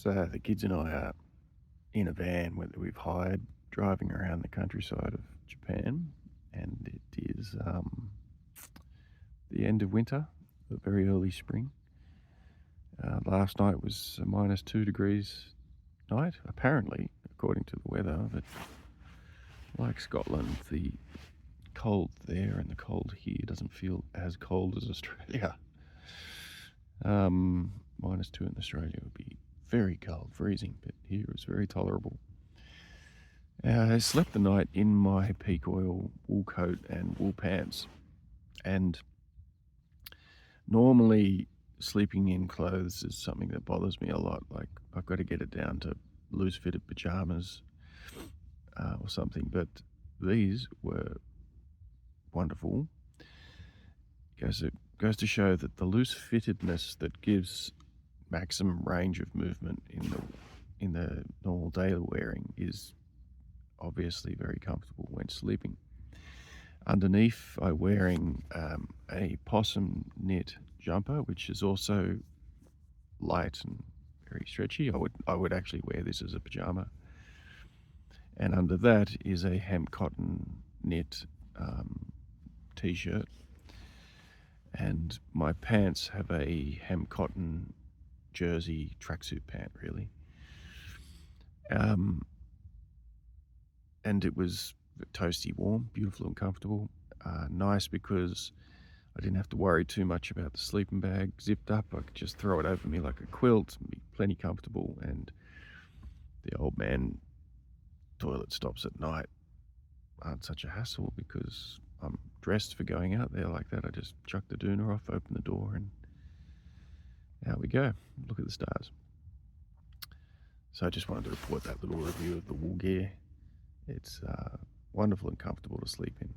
So the kids and I are in a van that we've hired, driving around the countryside of Japan, and it is the end of winter, a very early spring. Last night was a -2 degrees night, apparently, according to the weather. But like Scotland, the cold there and the cold here doesn't feel as cold as Australia. -2 in Australia would be very cold, freezing, but here it's very tolerable. I slept the night in my peak oil wool coat and wool pants. And normally, sleeping in clothes is something that bothers me a lot. Like, I've got to get it down to loose fitted pajamas or something. But these were wonderful. It goes to show that the loose fittedness that gives maximum range of movement in the normal daily wearing is obviously very comfortable when sleeping. Underneath, I'm wearing a possum knit jumper, which is also light and very stretchy. I would actually wear this as a pajama. And under that is a hemp cotton knit t-shirt. And my pants have a hemp cotton jersey tracksuit pant, really. And it was toasty warm, beautiful and comfortable. Nice because I didn't have to worry too much about the sleeping bag zipped up. I could just throw it over me like a quilt and be plenty comfortable. And the old man toilet stops at night aren't such a hassle because I'm dressed for going out there like that. I just chuck the doona off, open the door, and out we go. Look at the stars. So I just wanted to report that little review of the wool gear. It's wonderful and comfortable to sleep in.